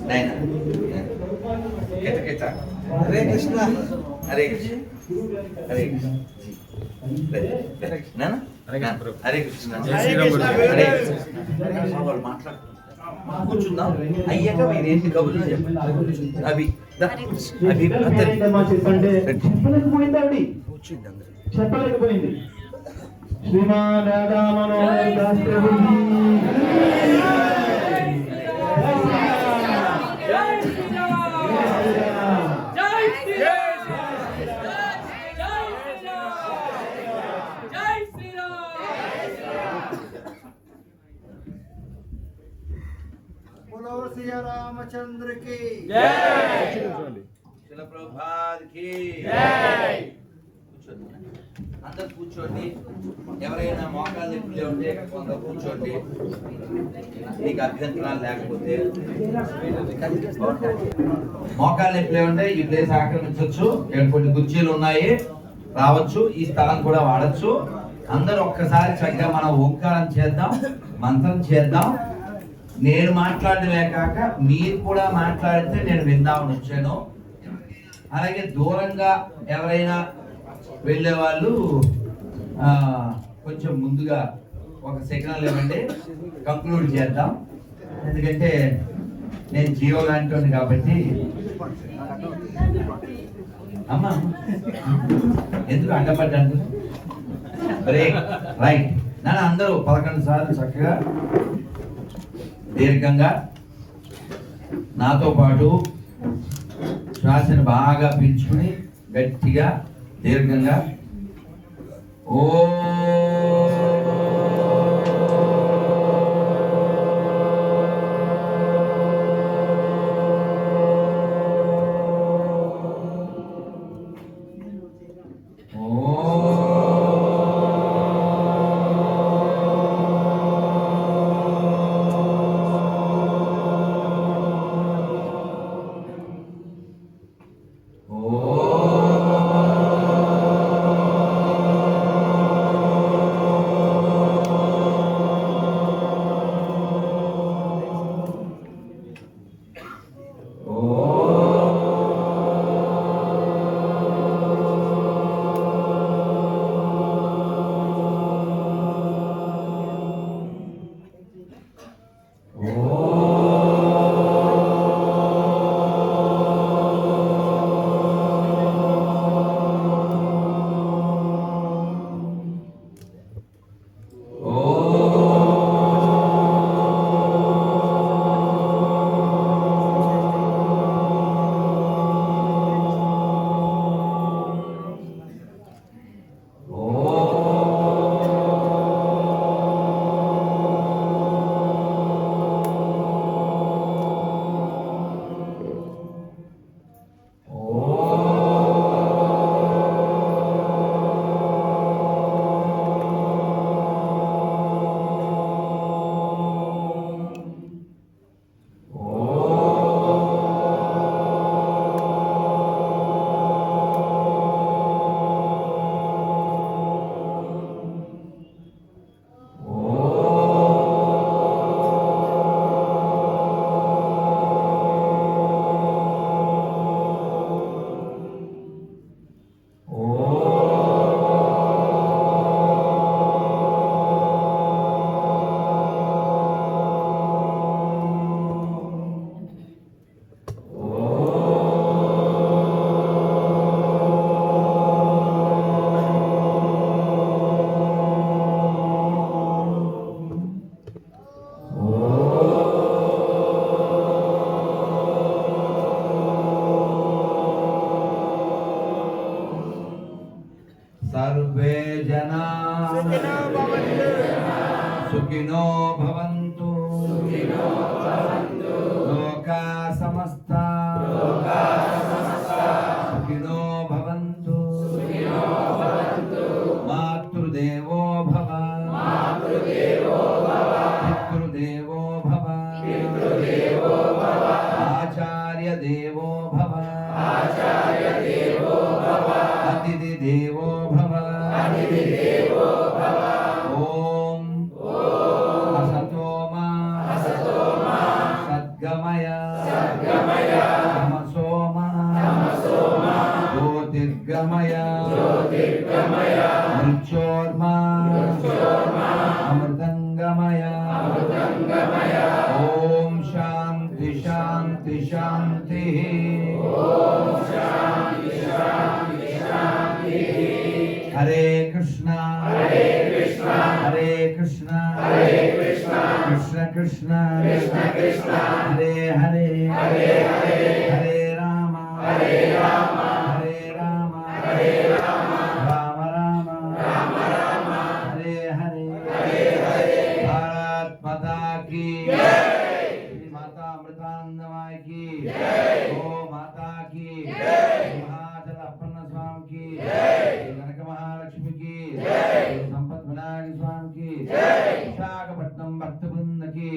నైనా కిట హరే కృష్ణ హరే కృష్ణ హరే కృష్ణ హరే కృష్ణ హరే వాళ్ళు మాట్లాడుతున్నారు. కూర్చుందాం అయ్యాక మీరు ఏంటి కబుర్లు చెప్పండి. అవి చెప్పలేకపోయిందండి, చెప్పలేకపోయింది. శ్రీమాన్ రాధా మనోహర్ దాస్ ప్రభుజీ रामचंद्र की जय, शिल प्रभुपाद की जय. అందరు కూర్చోండి. ఎవరైనా మోకాలు నొప్పులు ఉంటే కొంత కూర్చోండి. మీకు అభ్యంతరాలు లేకపోతే మోకాలు నొప్పులు ఉంటే ఈ ప్లేస్ ఆక్రమించవచ్చు. ఇక్కడ కొన్ని కుర్చీలు ఉన్నాయి, రావచ్చు. ఈ స్థలం కూడా వాడచ్చు. అందరూ ఒక్కసారి చక్కగా మనం ఓంకారం చేద్దాం, మంత్రం చేద్దాం. నేను మాట్లాడలే కాక మీరు కూడా మాట్లాడితే నేను విందామని వచ్చాను. అలాగే దూరంగా ఎవరైనా వెళ్ళే వాళ్ళు కొంచెం ముందుగా ఒక సిగ్నల్ ఇవ్వండి, కంక్లూడ్ చేద్దాం. ఎందుకంటే నేను జియో లాంటి కాబట్టి. అమ్మా ఎందుకు అడ్డపడ్డాను? Break right. నన్ను అందరూ 11 సార్లు చక్కగా దీర్ఘంగా నాతో పాటు శ్వాసను బాగా పీల్చుకుని గట్టిగా దీర్ఘంగా ఓ सर्वे जना सुखिनो भवन्तु लोका समस्ता सुखिनो भवन्तु मातृदेवो भव पितृदेवो भव आचार्य देवो भव अतिथि देवो भव ओम असतो मा సద్గమయ తమసోమ జ్యోతిర్గమయ మృత్యోర్మా అమృతంగమయ ఓం శాంతి శాంతి శాంతి హరే కృష్ణ హరే కృష్ణ కృష్ణ కృష్ణ హరే హరే హరే రామ రామ రామ హరే హరే భారత్ మాతా కీ శ్రీ మాతా అమృతానందమయ కీ ఓ మాతా కీ మహాచల అప్పన్న స్వామి కీ కనక మహాలక్ష్మి కీ సంపత్ వినాయక స్వామి కీ విశాఖపట్నం భక్త బృంద కీ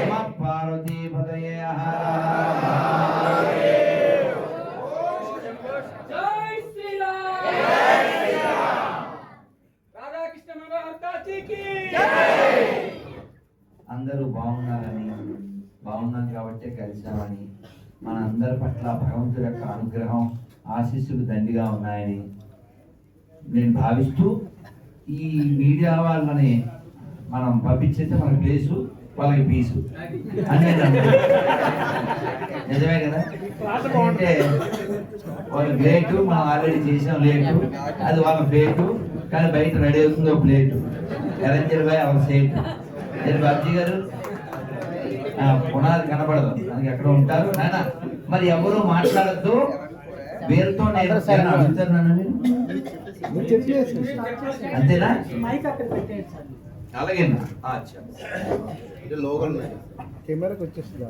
నమః పార్వతీ పతయే జై శ్రీరామ్ రాధాకృష్ణ మనోహర్ దాసీకి అందరూ బాగున్నారని బాగున్నాం కాబట్టే కలిసామని మన అందరి పట్ల భగవంతుడి యొక్క అనుగ్రహం ఆశీస్సులు దండిగా ఉన్నాయని నేను భావిస్తూ ఈ మీడియా వాళ్ళని మనం పంపించేస్తే మన ప్లేసు వాళ్ళకి పీసు అని నేను అనుకుంటున్నాను. నిజమే కదా అంటే వాళ్ళ ప్లేటు మనం ఆల్రెడీ చేసాం లేటు అది వాళ్ళ ప్లేటు కానీ బయట రెడీ అవుతుంది ఒక ప్లేటు ఎరంజర్ బాయ్ అవర్ సేట్ నేను బాబ్జీ గారు పునాది కనపడదు అది ఎక్కడ ఉంటారు నాయన మరి ఎవరు మాట్లాడద్దు వీరితో నేను అడుగుతాను నన్ను అంతేనా అలాగే కెమెరాకి వచ్చేస్తుంది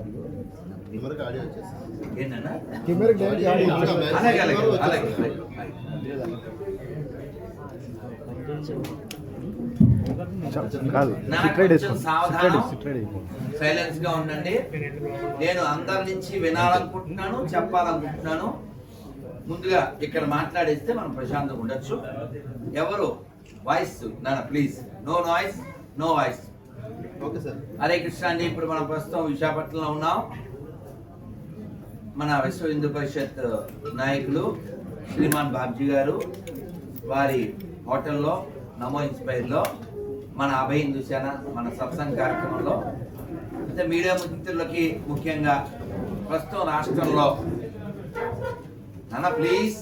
కెమెరాకి ఆడియో వచ్చేస్తుంది ఏంటన్నా కెమెరాకి ఆడియో అలాగే అలాగే అలాగే సైలెన్స్ గా ఉండండి. నేను అందరి నుంచి వినాలనుకుంటున్నాను, చెప్పాలనుకుంటున్నాను. ముందుగా ఇక్కడ మాట్లాడేస్తే మనం ప్రశాంతంగా ఉండొచ్చు. ఎవరు వాయిస్ నాన్న please, no noise, no voice. Okay sir. Hare Krishna అండి. ఇప్పుడు మనం ప్రస్తుతం విశాఖపట్నంలో ఉన్నాం. మన విశ్వ హిందూ పరిషత్ నాయకులు శ్రీమాన్ బాబ్జీ గారు వారి హోటల్లో నమో ఇన్స్పైర్లో మన అభయ హిందూ సేన మన సత్సంగ కార్యక్రమంలో అంటే మీడియా మిత్రులకి ముఖ్యంగా ప్రస్తుతం రాష్ట్రంలో నాన్న ప్లీజ్